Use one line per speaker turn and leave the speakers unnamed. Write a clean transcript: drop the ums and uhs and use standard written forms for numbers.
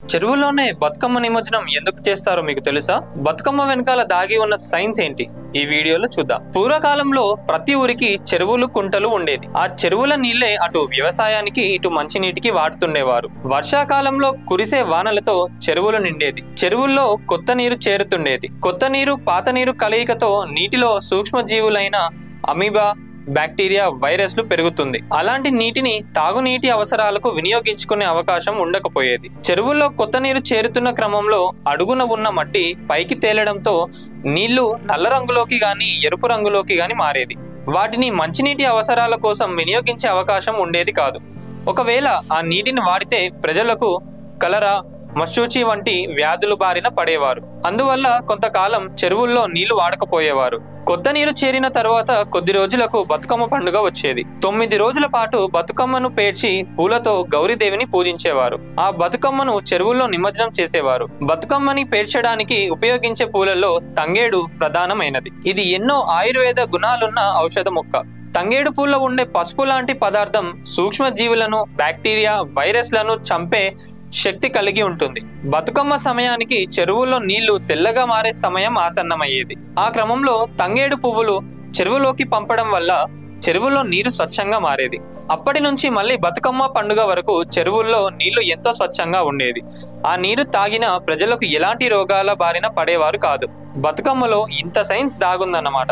చెరువులోనే బతుకమ్మ నిమజ్జనం ఎందుకు చేస్తారో మీకు తెలుసా? బతుకమ్మ వెనకాల దాగి ఉన్న సైన్స్ ఏంటి? ఈ వీడియోలో చూద్దాం. పూర్వకాలంలో ప్రతి ఊరికి చెరువులు, కుంటలు ఉండేది. ఆ చెరువుల నీళ్లే అటు వ్యవసాయానికి, ఇటు మంచినీటికి వాడుతుండేవారు. వర్షాకాలంలో కురిసే వానలతో చెరువులు నిండేది. చెరువుల్లో కొత్త నీరు చేరుతుండేది. కొత్త నీరు, పాత నీరు కలయికతో నీటిలో సూక్ష్మజీవులైన అమీబా, బ్యాక్టీరియా, వైరస్లు పెరుగుతుంది. అలాంటి నీటిని తాగునీటి అవసరాలకు వినియోగించుకునే అవకాశం ఉండకపోయేది. చెరువుల్లో కొత్త నీరు చేరుతున్న క్రమంలో అడుగున ఉన్న మట్టి పైకి తేలడంతో నీళ్లు నల్ల రంగులోకి గాని, ఎరుపు రంగులోకి గాని మారేది. వాటిని మంచినీటి అవసరాల కోసం వినియోగించే అవకాశం ఉండేది కాదు. ఒకవేళ ఆ నీటిని వాడితే ప్రజలకు కలరా, మశూచి వంటి వ్యాధులు బారిన పడేవారు. అందువల్ల కొంతకాలం చెరువుల్లో నీళ్లు వాడకపోయేవారు. కొత్త నీరు చేరిన తర్వాత కొద్ది రోజులకు బతుకమ్మ పండుగ వచ్చేది. 9 రోజుల పాటు బతుకమ్మను పేర్చి పూలతో గౌరీదేవిని పూజించేవారు. ఆ బతుకమ్మను చెరువుల్లో నిమజ్జనం చేసేవారు. బతుకమ్మని పేర్చడానికి ఉపయోగించే పూలలో తంగేడు ప్రధానమైనది. ఇది ఎన్నో ఆయుర్వేద గుణాలున్న ఔషధ మొక్క. తంగేడు పూల్లో ఉండే పసుపు లాంటి పదార్థం సూక్ష్మజీవులను, బ్యాక్టీరియా, వైరస్లను చంపే శక్తి కలిగి ఉంటుంది. బతుకమ్మ సమయానికి చెరువుల్లో నీళ్లు తెల్లగా మారే సమయం ఆసన్నమయ్యేది. ఆ క్రమంలో తంగేడు పువ్వులు చెరువులోకి పంపడం వల్ల చెరువుల్లో నీరు స్వచ్ఛంగా మారేది. అప్పటి నుంచి మళ్ళీ బతుకమ్మ పండుగ వరకు చెరువుల్లో నీళ్లు ఎంతో స్వచ్ఛంగా ఉండేది. ఆ నీరు తాగిన ప్రజలకు ఎలాంటి రోగాల బారిన పడేవారు కాదు. బతుకమ్మలో ఇంత సైన్స్ దాగుందన్నమాట.